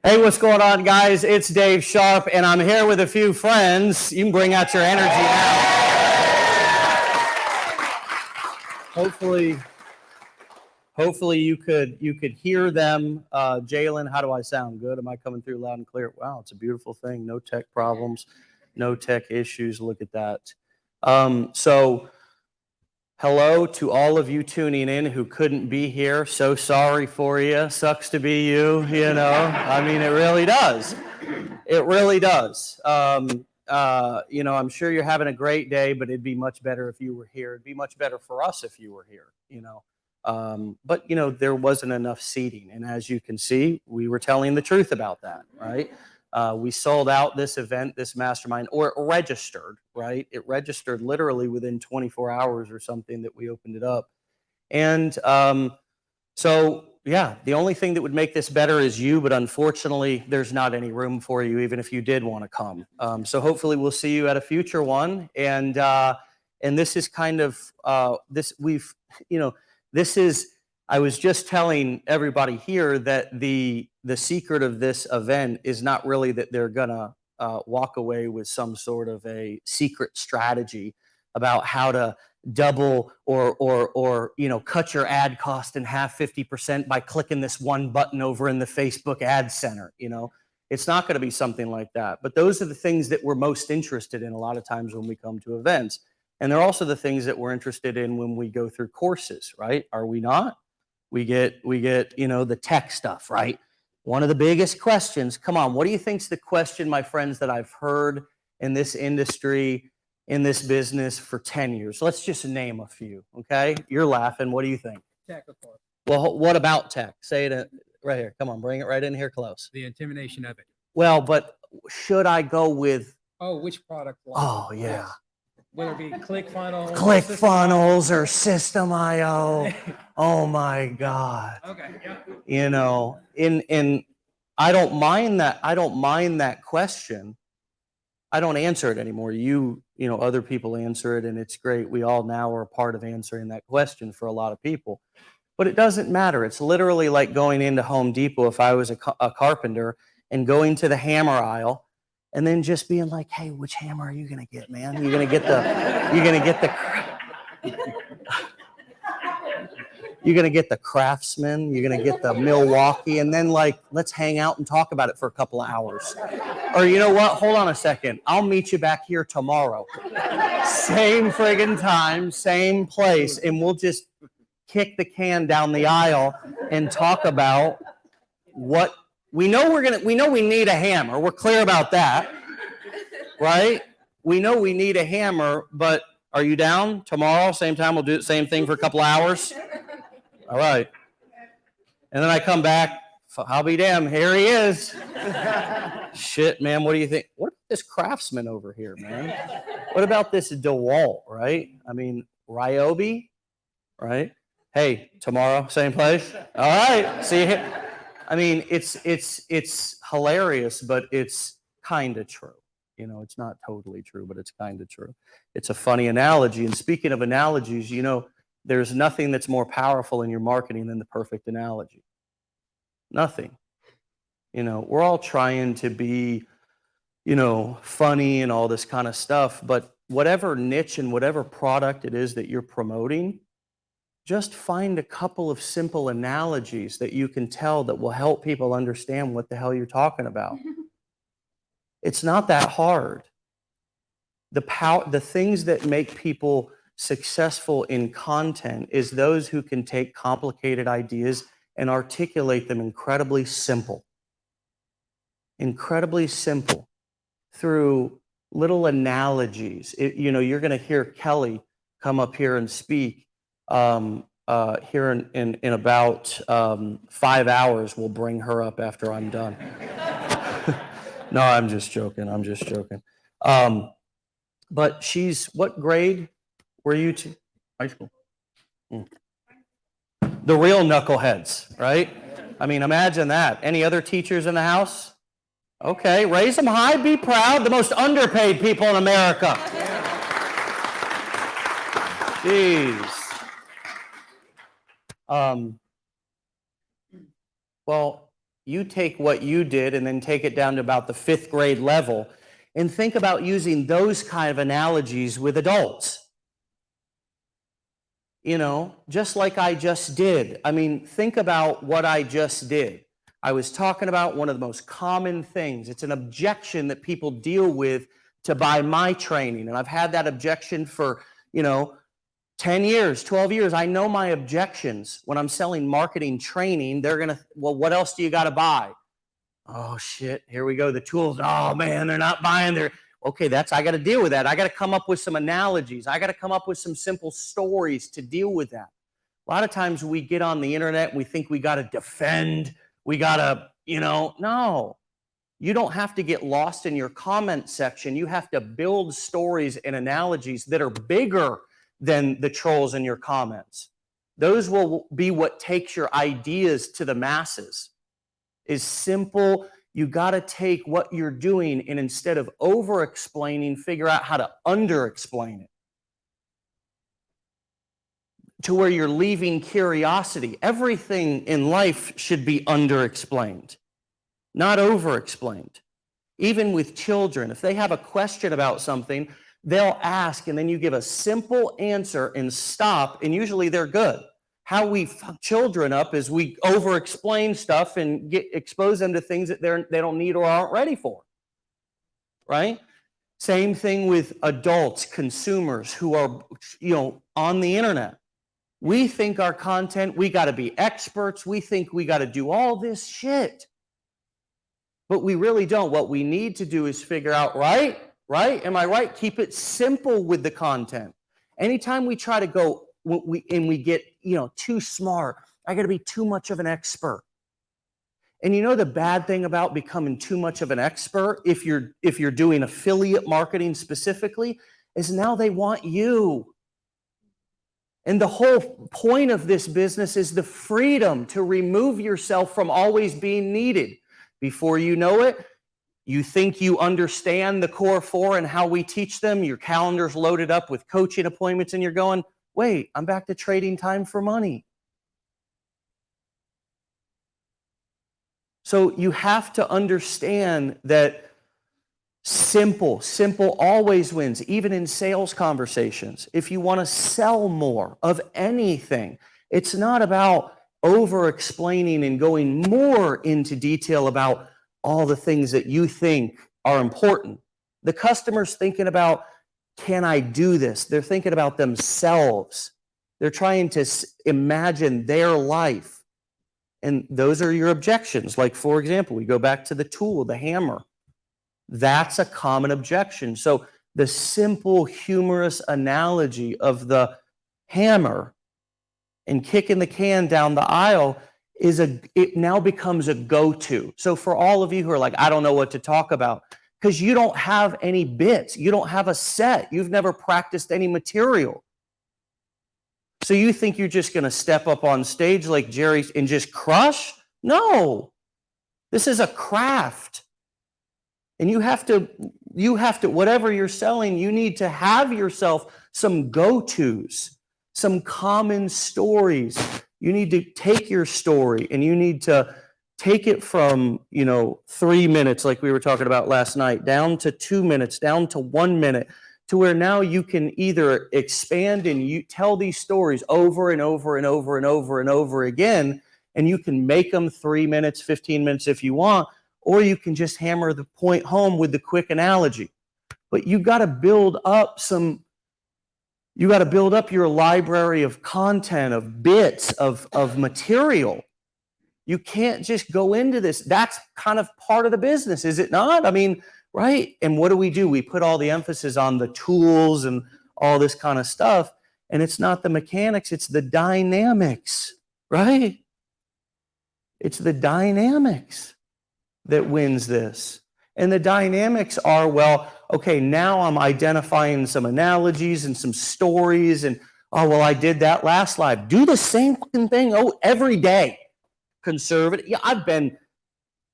Hey, what's going on, guys? It's Dave Sharpe, and I'm here with a few friends. You can bring out your energy now. Hopefully you could hear them. Jalen, how do I sound? Good? Am I coming through loud and clear? Wow, it's a beautiful thing. No tech problems, no tech issues. Look at that. So hello to all of you tuning in who couldn't be here. So sorry for you. Sucks to be you, I mean, it really does. It really does. I'm sure you're having a great day, but it'd be much better if you were here. It'd be much better for us if you were here, But, there wasn't enough seating. And as you can see, we were telling the truth about that, right? We sold out this event, this mastermind, or it registered, right? It registered literally within 24 hours or something that we opened it up. And the only thing that would make this better is you, but unfortunately, there's not any room for you, even if you did want to come. So hopefully we'll see you at a future one. And this is kind of, I was just telling everybody here that the secret of this event is not really that they're gonna walk away with some sort of a secret strategy about how to double or cut your ad cost in half 50% by clicking this one button over in the Facebook ad center. It's not going to be something like that. But those are the things that we're most interested in a lot of times when we come to events. And they're also the things that we're interested in when we go through courses, right? Are we not? We get the tech stuff, right? One of the biggest questions, come on, what do you think's the question, my friends, that I've heard in this industry, in this business for 10 years? Let's just name a few, okay? You're laughing. What do you think? Tech, of course. Well, what about tech? Say it right here. Come on, bring it right in here close. The intimidation of it. Well, but should I go with... Oh, which product line? Oh, yeah. Whether it be ClickFunnels. ClickFunnels or System.io. Oh, my God. Okay, yeah. And I don't mind that question. I don't answer it anymore. Other people answer it, and it's great. We all now are a part of answering that question for a lot of people. But it doesn't matter. It's literally like going into Home Depot if I was a carpenter and going to the hammer aisle and then just being like, hey, which hammer are you going to get, man? You're going to get the Craftsman, you're going to get the Milwaukee, and then let's hang out and talk about it for a couple of hours. Or you know what? Hold on a second. I'll meet you back here tomorrow. Same friggin' time, same place, and we'll just kick the can down the aisle and talk about what we know. We know we need a hammer. We're clear about that, right? We know we need a hammer, but are you down tomorrow? Same time, we'll do the same thing for a couple hours. All right. And then I come back, I'll be damned, here he is. Shit, man, what do you think? What about this Craftsman over here, man? What about this DeWalt, right? I mean, Ryobi, right? Hey, tomorrow, same place? All right, see you here. I mean, it's hilarious, but it's kind of true. It's not totally true, but it's kind of true. It's a funny analogy. And speaking of analogies, there's nothing that's more powerful in your marketing than the perfect analogy. Nothing. We're all trying to be, funny and all this kind of stuff, but whatever niche and whatever product it is that you're promoting, just find a couple of simple analogies that you can tell that will help people understand what the hell you're talking about. It's not that hard. The things that make people successful in content is those who can take complicated ideas and articulate them incredibly simple through little analogies. You're going to hear Kelly come up here and speak here in about 5 hours. We'll bring her up after I'm done. No, I'm just joking. But she's, what grade were you to? High school. The real knuckleheads, right? I mean, imagine that. Any other teachers in the house? Okay, raise them high, be proud. The most underpaid people in America. Jeez. Well, You take what you did and then take it down to about the 5th grade level and think about using those kind of analogies with adults. Just like I just did. I mean, think about what I just did. I was talking about one of the most common things. It's an objection that people deal with to buy my training. And I've had that objection for, 10 years, 12 years. I know my objections. When I'm selling marketing training, they're going to, well, what else do you got to buy? Oh, shit. Here we go. The tools. Oh, man, they're not buying their. Okay, I got to deal with that. I got to come up with some analogies. I got to come up with some simple stories to deal with that. A lot of times we get on the internet and we think we got to defend. We got to, no. You don't have to get lost in your comment section. You have to build stories and analogies that are bigger than the trolls in your comments. Those will be what takes your ideas to the masses. Is simple. You got to take what you're doing and instead of over-explaining, figure out how to under-explain it to where you're leaving curiosity. Everything in life should be under-explained, not over-explained. Even with children, if they have a question about something, they'll ask and then you give a simple answer and stop, and usually they're good. How we fuck children up is we over-explain stuff and expose them to things that they don't need or aren't ready for, right? Same thing with adults, consumers who are, on the internet. We think our content, we got to be experts. We think we got to do all this shit, but we really don't. What we need to do is figure out, right? Am I right? Keep it simple with the content. Anytime we try to go, we get, too smart. I got to be too much of an expert. And the bad thing about becoming too much of an expert, if you're doing affiliate marketing specifically, is now they want you. And the whole point of this business is the freedom to remove yourself from always being needed. Before you know it, you think you understand the core 4 and how we teach them. Your calendar's loaded up with coaching appointments and you're going, wait, I'm back to trading time for money. So you have to understand that simple always wins, even in sales conversations. If you want to sell more of anything, it's not about over-explaining and going more into detail about all the things that you think are important. The customer's thinking about, can I do this? They're thinking about themselves. They're trying to imagine their life. And those are your objections. Like, for example, we go back to the tool, the hammer. That's a common objection. So the simple, humorous analogy of the hammer and kicking the can down the aisle it now becomes a go-to. So for all of you who are like, I don't know what to talk about, because you don't have any bits, you don't have a set, you've never practiced any material. So you think you're just going to step up on stage like Jerry and just crush? No. This is a craft. And you have to, whatever you're selling, you need to have yourself some go-tos, some common stories. You need to take your story and you need to take it from, 3 minutes, like we were talking about last night, down to 2 minutes, down to 1 minute, to where now you can either expand and you tell these stories over and over and over and over and over again, and you can make them 3 minutes, 15 minutes if you want, or you can just hammer the point home with the quick analogy. But you got to build up your library of content, of bits, of material. You can't just go into this. That's kind of part of the business, is it not? I mean, right? And what do? We put all the emphasis on the tools and all this kind of stuff. And it's not the mechanics, it's the dynamics, right? It's the dynamics that wins this. And the dynamics are, well, okay, now I'm identifying some analogies and some stories and, oh, well, I did that last live. Do the same fucking thing every day. Conservative. Yeah, I've been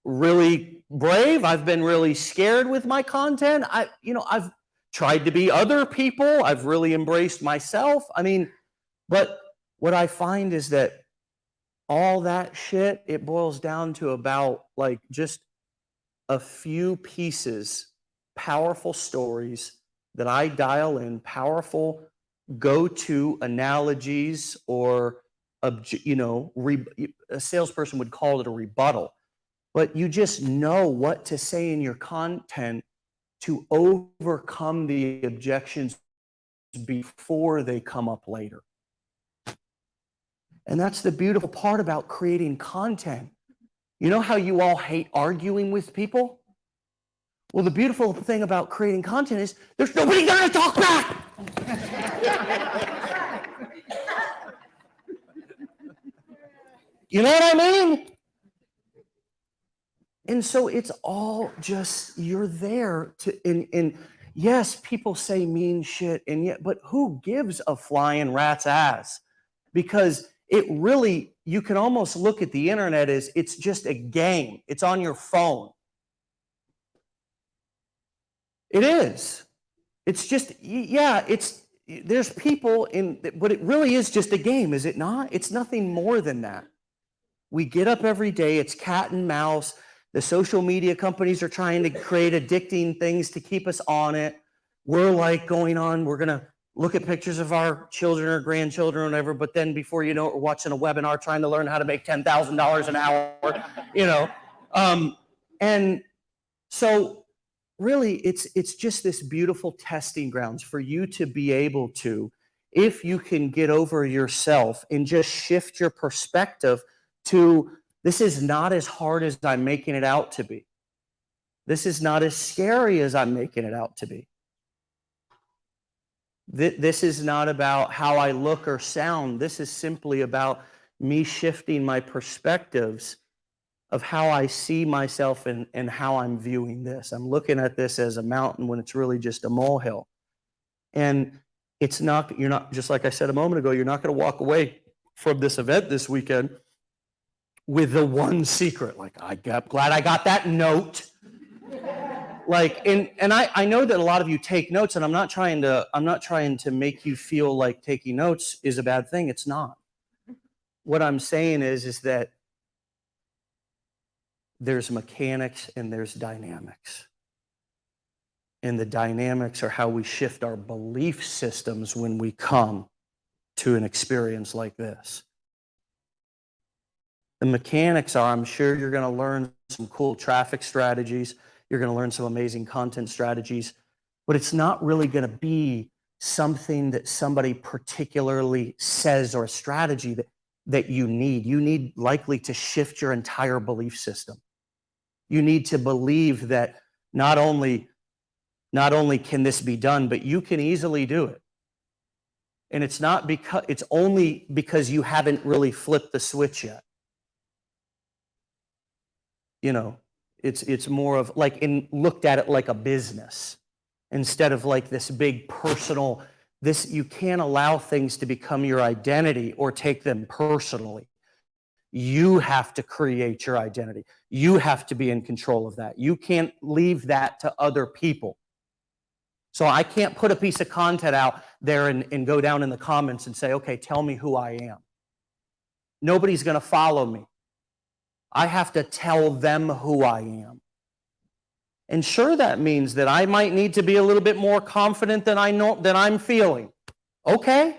really brave. I've been really scared with my content. I've tried to be other people. I've really embraced myself. But what I find is that all that shit, it boils down to about like just a few pieces, powerful stories that I dial in, powerful go-to analogies or, a salesperson would call it a rebuttal. But you just know what to say in your content to overcome the objections before they come up later. And that's the beautiful part about creating content. You know how you all hate arguing with people? Well, the beautiful thing about creating content is there's nobody gonna talk back. You know what I mean? And so it's all just, you're there to, and yes, people say mean shit, and yet, but who gives a flying rat's ass? Because it really, you can almost look at the internet as it's just a game. It's on your phone. It is. It's just, yeah, there's people but it really is just a game, is it not? It's nothing more than that. We get up every day, it's cat and mouse. The social media companies are trying to create addicting things to keep us on it. We're like going on, we're gonna look at pictures of our children or grandchildren or whatever, but then before you know it, we're watching a webinar trying to learn how to make $10,000 an hour, And so really it's just this beautiful testing grounds for you to be able to, if you can get over yourself and just shift your perspective to, this is not as hard as I'm making it out to be. This is not as scary as I'm making it out to be. This is not about how I look or sound. This is simply about me shifting my perspectives of how I see myself and how I'm viewing this. I'm looking at this as a mountain when it's really just a molehill. And you're not, just like I said a moment ago, you're not going to walk away from this event this weekend with the one secret, like, I'm glad I got that note. Like, and I know that a lot of you take notes, and I'm not trying to make you feel like taking notes is a bad thing. It's not. What I'm saying is that there's mechanics and there's dynamics. And the dynamics are how we shift our belief systems when we come to an experience like this. The mechanics are, I'm sure you're going to learn some cool traffic strategies. You're going to learn some amazing content strategies, but it's not really going to be something that somebody particularly says or a strategy that you need. You need likely to shift your entire belief system. You need to believe that not only can this be done, but you can easily do it. And it's only because you haven't really flipped the switch yet. It's more of like, looked at it like a business instead of like this big personal, you can't allow things to become your identity or take them personally. You have to create your identity. You have to be in control of that. You can't leave that to other people. So I can't put a piece of content out there and go down in the comments and say, okay, tell me who I am. Nobody's going to follow me. I have to tell them who I am. And sure, that means that I might need to be a little bit more confident than I'm feeling. Okay.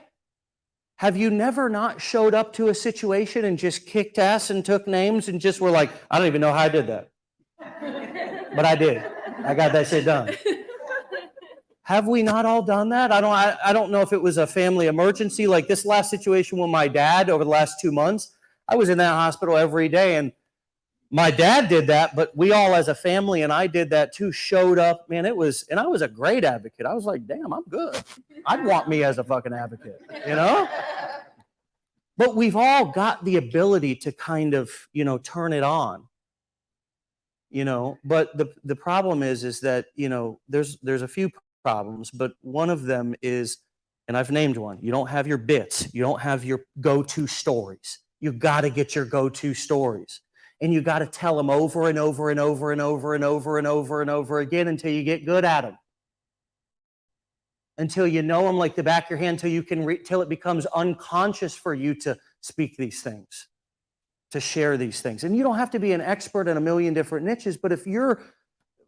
Have you never not showed up to a situation and just kicked ass and took names and just were like, I don't even know how I did that. But I did. I got that shit done. Have we not all done that? I don't know if it was a family emergency, like this last situation with my dad over the last 2 months. I was in that hospital every day, and my dad did that, but we all as a family, and I did that too, showed up. Man, and I was a great advocate. I was like, damn, I'm good. I'd want me as a fucking advocate, But we've all got the ability to kind of, turn it on, But the problem is that, there's a few problems, but one of them is, and I've named one, you don't have your bits. You don't have your go-to stories. You got to get your go-to stories. And you got to tell them over and over and over and over and over and over and over again until you get good at them. Until you know them like the back of your hand, till it becomes unconscious for you to speak these things. to share these things. And you don't have to be an expert in a million different niches, but if you're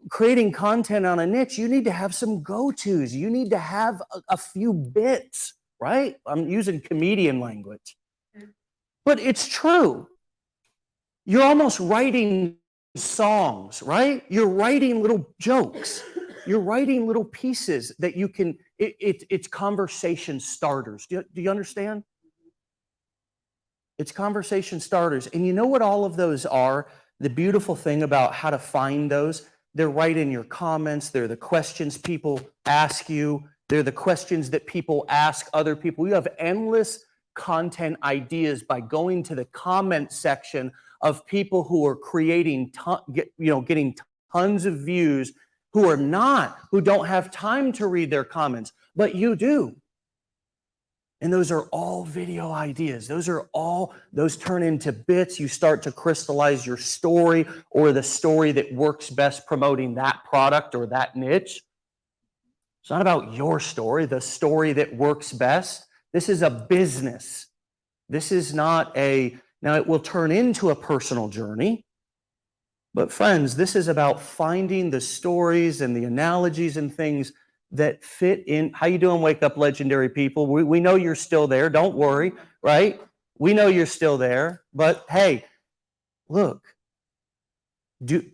creating content on a niche, you need to have some go-tos. You need to have a few bits, right? I'm using comedian language, but it's true. You're almost writing songs, right? You're writing little jokes. You're writing little pieces that you can, it's conversation starters. Do you understand? It's conversation starters. And you know what all of those are? The beautiful thing about how to find those, they're right in your comments. They're the questions people ask you. They're the questions that people ask other people. You have endless content ideas by going to the comment section of people who are creating, getting tons of views, who don't have time to read their comments, but you do. And those are all video ideas. Those turn into bits. You start to crystallize your story or the story that works best promoting that product or that niche. It's not about your story, the story that works best. This is a business. This is not now it will turn into a personal journey. But friends, this is about finding the stories and the analogies and things that fit in. How you doing, Wake Up Legendary people? We know you're still there. Don't worry, right? We know you're still there. But hey, look,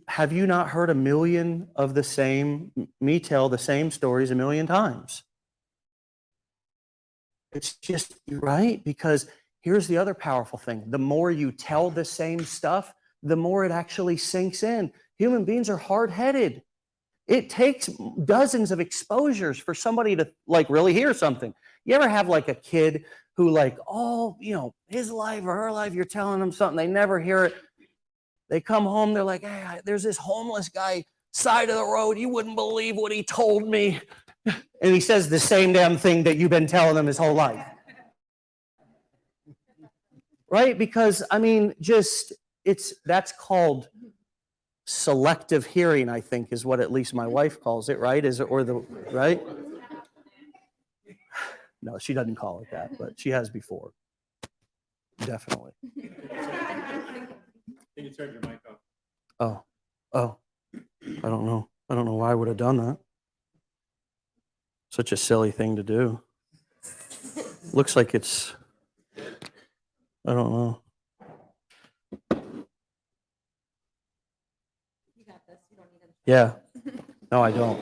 have you not heard a million of me tell the same stories a million times? It's just, right? Because here's the other powerful thing. The more you tell the same stuff, the more it actually sinks in. Human beings are hard-headed. It takes dozens of exposures for somebody to really hear something. You ever have a kid who his life or her life, you're telling them something, they never hear it. They come home, they're like, hey, there's this homeless guy, side of the road. You wouldn't believe what he told me. And he says the same damn thing that you've been telling him his whole life. Right? Because, that's called selective hearing, I think, is what at least my wife calls it, right? Right? No, she doesn't call it that, but she has before. Definitely. I think you turned your mic off. Oh, I don't know. I don't know why I would have done that. Such a silly thing to do. Looks like I don't know. Yeah. No, I don't.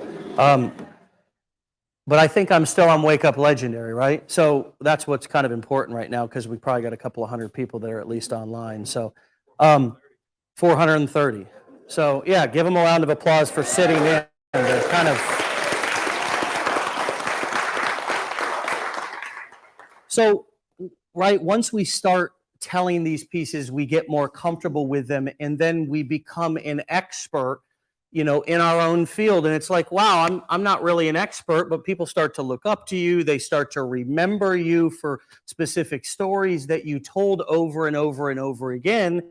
But I think I'm still on Wake Up Legendary, right? So that's what's kind of important right now, because we probably got a couple of hundred people that are at least online. So 430. So yeah, give them a round of applause for sitting in. They're kind of. So, right, once we start telling these pieces, we get more comfortable with them, and then we become an expert, in our own field. And it's like, wow, I'm not really an expert, but people start to look up to you. They start to remember you for specific stories that you told over and over and over again,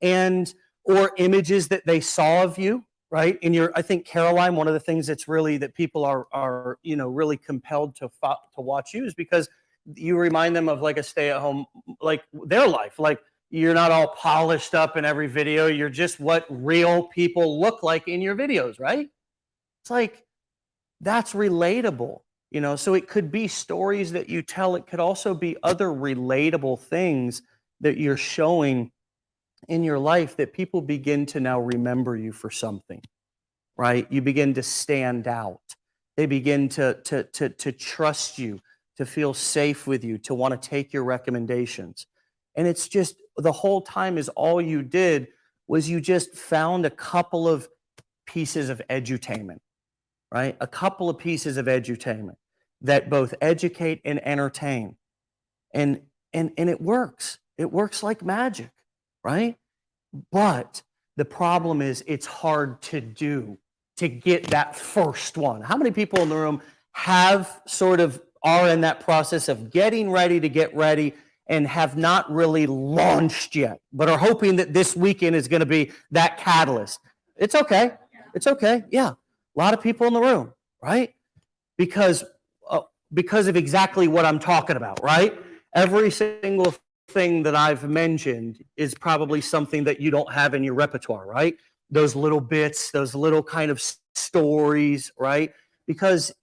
or images that they saw of you, right? I think, Caroline, one of the things that people are really compelled to watch you is because you remind them of a stay-at-home, their life. You're not all polished up in every video. You're just what real people look like in your videos, right? It's that's relatable, so it could be stories that you tell. It could also be other relatable things that you're showing in your life that people begin to now remember you for something, right? You begin to stand out. They begin to trust you, to feel safe with you, to want to take your recommendations. And it's just, the whole time is all you did was you just found a couple of pieces of edutainment, right? A couple of pieces of edutainment that both educate and entertain. And it works. It works like magic, right? But the problem is it's hard to do, to get that first one. How many people in the room are in that process of getting ready to get ready and have not really launched yet, but are hoping that this weekend is going to be that catalyst? It's okay. It's okay. Yeah. A lot of people in the room, right? Because of exactly what I'm talking about, right? Every single thing that I've mentioned is probably something that you don't have in your repertoire, right? Those little bits, those little kind of stories, right? Because,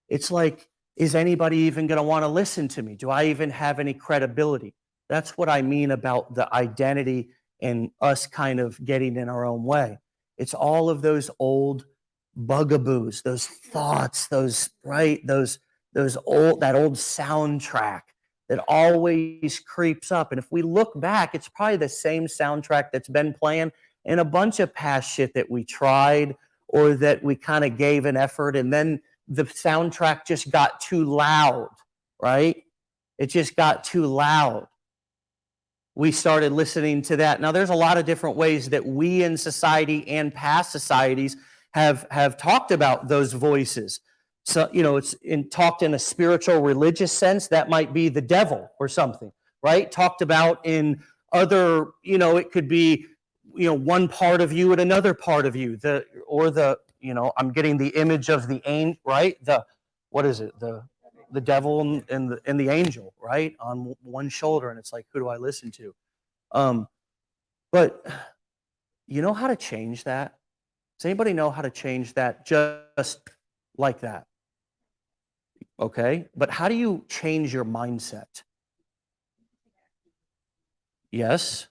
it's like, is anybody even going to want to listen to me? Do I even have any credibility? That's what I mean about the identity and us kind of getting in our own way. It's all of those old bugaboos, those thoughts, those that old soundtrack that always creeps up. And if we look back, it's probably the same soundtrack that's been playing in a bunch of past shit that we tried or that we kind of gave an effort, and then the soundtrack just got too loud, right? It just got too loud. We started listening to that. Now, there's a lot of different ways that we in society and past societies have talked about those voices. So, it's talked in a spiritual, religious sense. That might be the devil or something, right? Talked about in other, it could be, one part of you and another part of you. I'm getting the image of the angel, right? What is it? The devil and the angel, right? On one shoulder, and it's like, who do I listen to? But you know how to change that? Does anybody know how to change that just like that? Okay, but how do you change your mindset? Yes.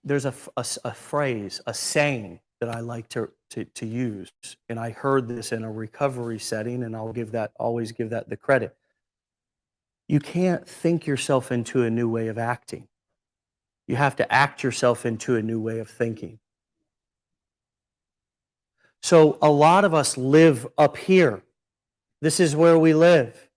There's a phrase, a saying that I like to use, and I heard this in a recovery setting, and always give that the credit. You can't think yourself into a new way of acting. You have to act yourself into a new way of thinking. So a lot of us live up here. This is where we live.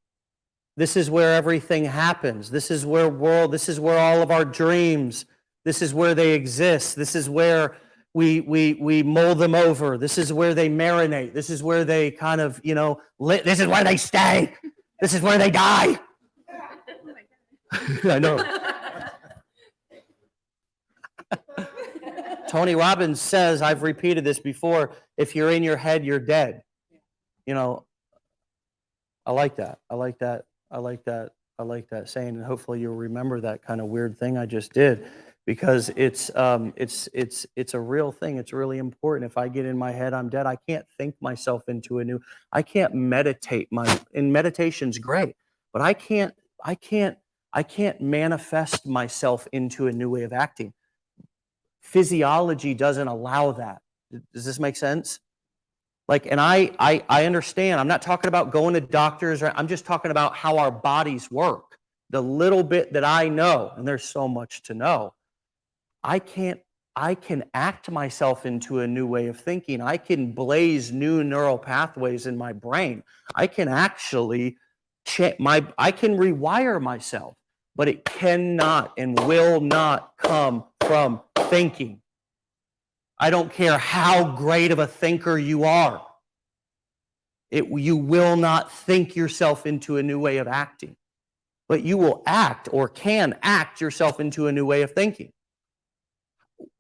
This is where everything happens. This is where all of our dreams, this is where they exist. This is where we mull them over. This is where they marinate. This is where they kind of, this is where they stay. This is where they die. I know. Tony Robbins says, I've repeated this before, if you're in your head, you're dead. I like that. I like that saying, and hopefully you'll remember that kind of weird thing I just did, because it's a real thing. It's really important. If I get in my head, I'm dead. I can't think myself into I can't meditate. And meditation's great, but I can't manifest myself into a new way of acting. Physiology doesn't allow that. Does this make sense? And I understand. I'm not talking about going to doctors. I'm just talking about how our bodies work. The little bit that I know, and there's so much to know, I can act myself into a new way of thinking. I can blaze new neural pathways in my brain. I can actually I can rewire myself, but it cannot and will not come from thinking. I don't care how great of a thinker you are. You will not think yourself into a new way of acting, but you will act or can act yourself into a new way of thinking.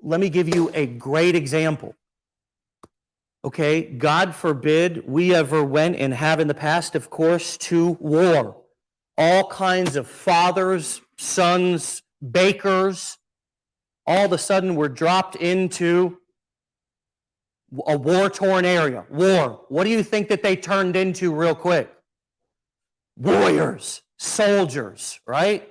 Let me give you a great example. Okay, God forbid we ever went and have in the past, of course, to war. All kinds of fathers, sons, bakers, all of a sudden were dropped into a war-torn area. War. What do you think that they turned into real quick? Warriors, soldiers, right?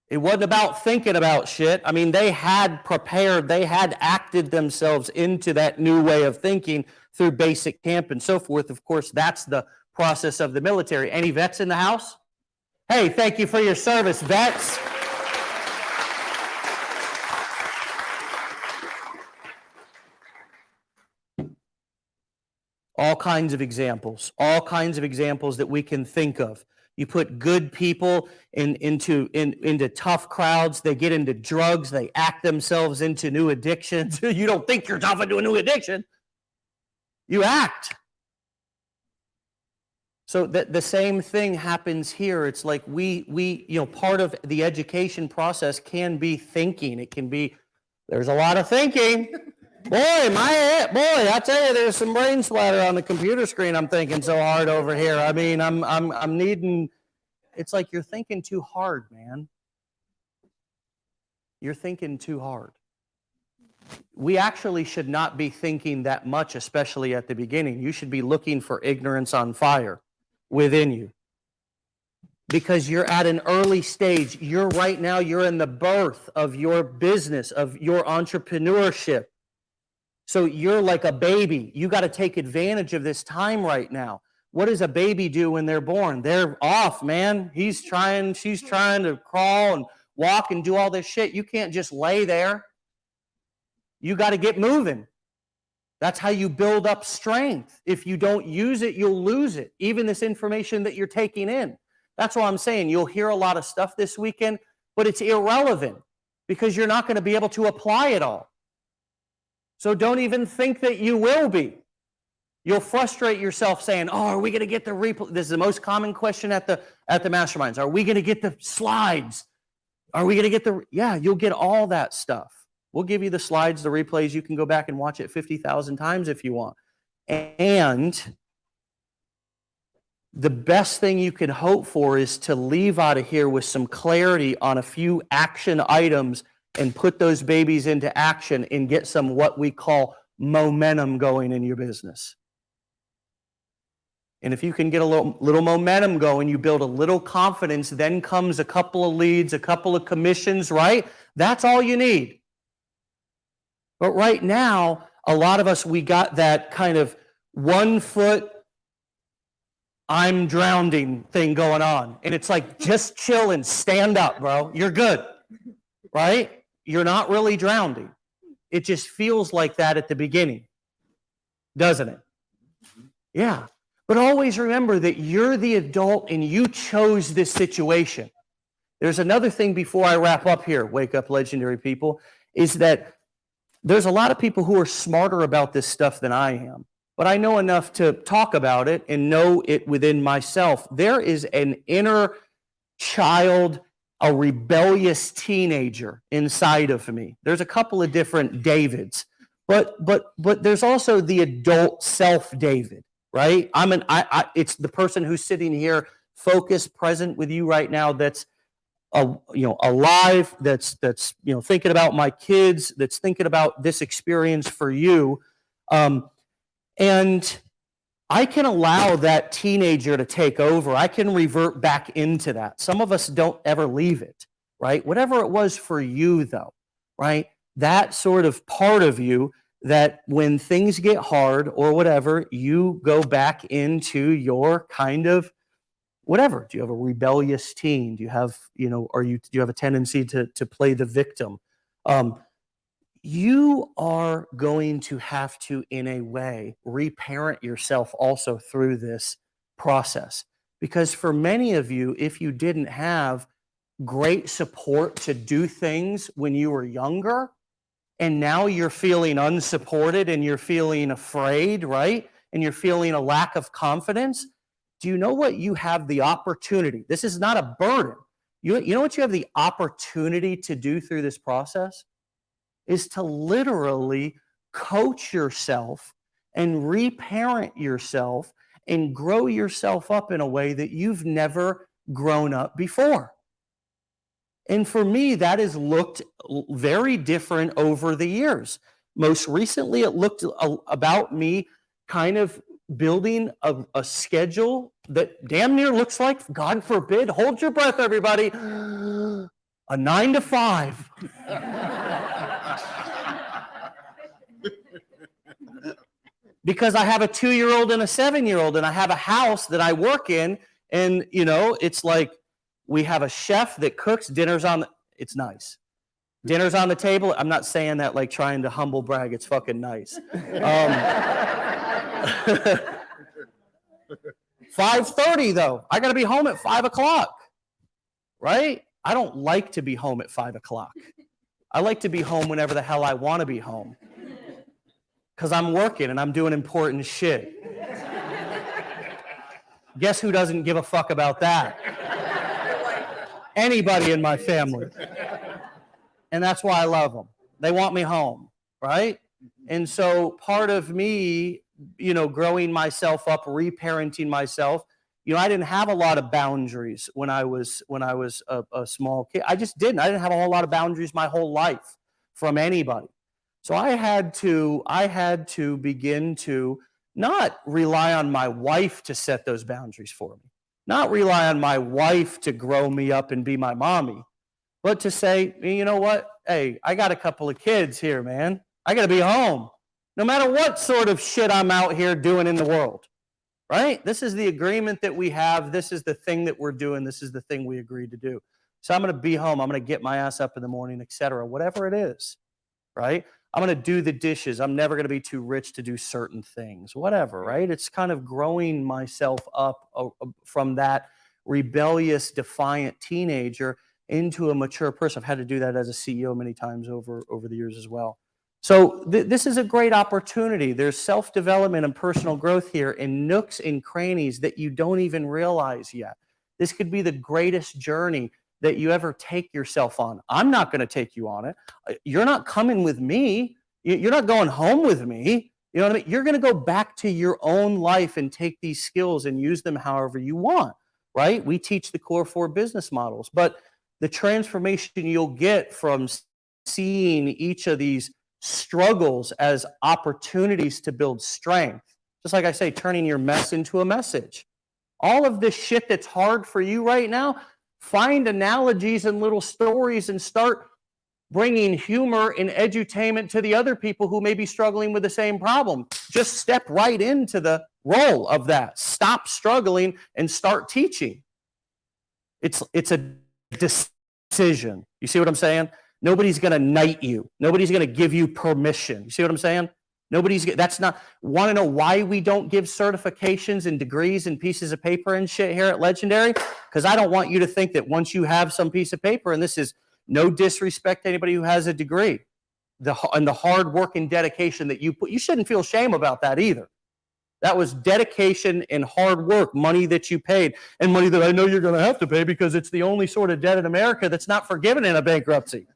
It wasn't about thinking about shit. I mean, they had prepared, they had acted themselves into that new way of thinking through basic camp and so forth. Of course, that's the process of the military. Any vets in the house? Hey, thank you for your service, vets. All kinds of examples that we can think of. You put good people into tough crowds, they get into drugs, they act themselves into new addictions. You don't think yourself into a new addiction. You act. So the same thing happens here. It's like we part of the education process can be thinking. It can be, there's a lot of thinking. Boy, I tell you, there's some brain splatter on the computer screen. I'm thinking so hard over here. I mean, I'm needing. It's like you're thinking too hard, man. You're thinking too hard. We actually should not be thinking that much, especially at the beginning. You should be looking for ignorance on fire within you. Because you're at an early stage. You're in the birth of your business, of your entrepreneurship. So you're like a baby. You got to take advantage of this time right now. What does a baby do when they're born? They're off, man. She's trying to crawl and walk and do all this shit. You can't just lay there. You got to get moving. That's how you build up strength. If you don't use it, you'll lose it. Even this information that you're taking in. That's what I'm saying. You'll hear a lot of stuff this weekend, but it's irrelevant because you're not going to be able to apply it all. So don't even think that you will be. You'll frustrate yourself saying, "Oh, are we going to get the replay?" This is the most common question at the masterminds. Are we going to get the slides? Are we going to get Yeah, you'll get all that stuff. We'll give you the slides, the replays. You can go back and watch it 50,000 times if you want. And the best thing you can hope for is to leave out of here with some clarity on a few action items and put those babies into action and get some what we call momentum going in your business. And if you can get a little momentum going, you build a little confidence, then comes a couple of leads, a couple of commissions, right? That's all you need. But right now, a lot of us, we got that kind of 1 foot, I'm drowning thing going on. And it's like, just chill and stand up, bro. You're good, right? You're not really drowning. It just feels like that at the beginning, doesn't it? Yeah. But always remember that you're the adult and you chose this situation. There's another thing before I wrap up here, wake up legendary people, is that there's a lot of people who are smarter about this stuff than I am. But I know enough to talk about it and know it within myself. There is an inner child, a rebellious teenager inside of me. There's a couple of different Davids, but there's also the adult self David, right? It's the person who's sitting here, focused, present with you right now. That's alive. That's thinking about my kids. That's thinking about this experience for you. And I can allow that teenager to take over. I can revert back into that. Some of us don't ever leave it, right? Whatever it was for you, though, right? That sort of part of you that when things get hard or whatever, you go back into your kind of whatever. Do you have a rebellious teen? Do you have, do you have a tendency to play the victim? You are going to have to, in a way, reparent yourself also through this process. Because for many of you, if you didn't have great support to do things when you were younger, and now you're feeling unsupported and you're feeling afraid, right? And you're feeling a lack of confidence, do you know what you have the opportunity? This is not a burden. You know what you have the opportunity to do through this process? Is to literally coach yourself and reparent yourself and grow yourself up in a way that you've never grown up before. And for me, that has looked very different over the years. Most recently, it looked about me kind of building a schedule that damn near looks like, God forbid, hold your breath, everybody, a 9 to 5. Because I have a 2-year-old and a 7-year-old, and I have a house that I work in, and it's like we have a chef that cooks dinners it's nice. Dinner's on the table. I'm not saying that like trying to humble brag. It's fucking nice. 5:30 though. I got to be home at 5 o'clock, right? I don't like to be home at 5 o'clock. I like to be home whenever the hell I want to be home. Because I'm working and I'm doing important shit. Guess who doesn't give a fuck about that? Anybody in my family. And that's why I love them. They want me home, right? And so part of me, growing myself up, reparenting myself, I didn't have a lot of boundaries when I was a small kid. I just didn't. I didn't have a whole lot of boundaries my whole life from anybody. So I had to begin to not rely on my wife to set those boundaries for me, not rely on my wife to grow me up and be my mommy, but to say, you know what? Hey, I got a couple of kids here, man. I got to be home, no matter what sort of shit I'm out here doing in the world, right? This is the agreement that we have. This is the thing that we're doing. This is the thing we agreed to do. So I'm going to be home. I'm going to get my ass up in the morning, etc., whatever it is, right? I'm going to do the dishes. I'm never going to be too rich to do certain things, whatever, right? It's kind of growing myself up from that rebellious, defiant teenager into a mature person. I've had to do that as a CEO many times over the years as well. So this is a great opportunity. There's self-development and personal growth here in nooks and crannies that you don't even realize yet. This could be the greatest journey that you ever take yourself on. I'm not going to take you on it. You're not coming with me. You're not going home with me. You know what I mean? You're going to go back to your own life and take these skills and use them however you want, right? We teach the core 4 business models, but the transformation you'll get from seeing each of these struggles as opportunities to build strength, just like I say, turning your mess into a message. All of this shit that's hard for you right now, find analogies and little stories and start bringing humor and edutainment to the other people who may be struggling with the same problem. Just step right into the role of that. Stop struggling and start teaching. It's a decision. You see what I'm saying? Nobody's going to knight you. Nobody's going to give you permission. You see what I'm saying? That's not, want to know why we don't give certifications and degrees and pieces of paper and shit here at Legendary? Because I don't want you to think that once you have some piece of paper, and this is no disrespect to anybody who has a degree, and the hard work and dedication that you put, you shouldn't feel shame about that either. That was dedication and hard work, money that you paid, and money that I know you're going to have to pay because it's the only sort of debt in America that's not forgiven in a bankruptcy.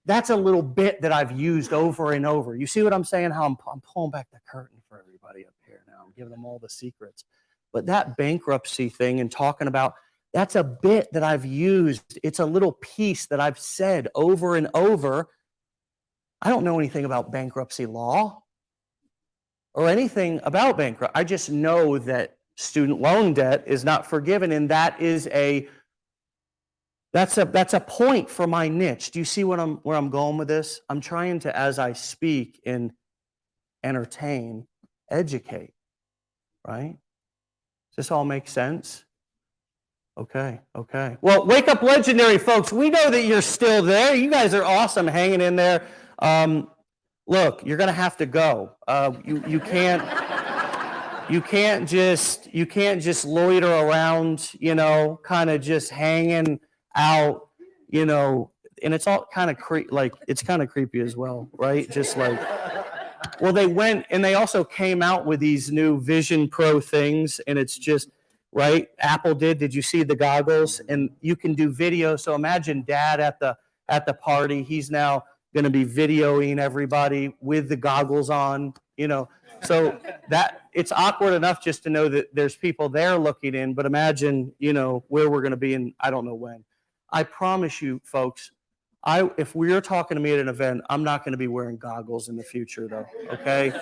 That's a little bit that I've used over and over. You see what I'm saying? How I'm pulling back the curtain for everybody up here now. I'm giving them all the secrets. But that bankruptcy thing and talking about, that's a bit that I've used. It's a little piece that I've said over and over. I don't know anything about bankruptcy law or anything about bankruptcy. I just know that student loan debt is not forgiven, and that is that's a point for my niche. Do you see where I'm going with this? I'm trying to, as I speak and entertain, educate, right? Does this all make sense? Okay. Well, Wake Up Legendary, folks. We know that you're still there. You guys are awesome hanging in there. Look, you're going to have to go. You can't just loiter around, kind of just hanging out, and it's all kind of it's kind of creepy as well, right? Just like, well, they went and they also came out with these new Vision Pro things, and it's just, right? Apple did you see the goggles? And you can do video. So imagine dad at the party. He's now going to be videoing everybody with the goggles on, so that it's awkward enough just to know that there's people there looking in, but imagine, where we're going to be in, I don't know when. I promise you, folks, if we're talking to me at an event, I'm not going to be wearing goggles in the future, though. Okay?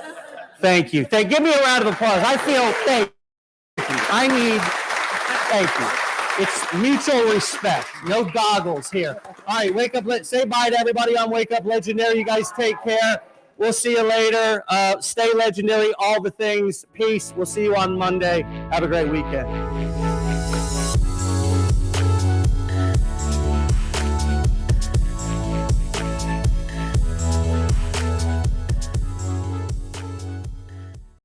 Thank you. Give me a round of applause. I feel, thank you. Thank you. It's mutual respect. No goggles here. All right, Wake Up. Say bye to everybody on Wake Up Legendary. You guys take care. We'll see you later. Stay legendary, all the things. Peace. We'll see you on Monday. Have a great weekend.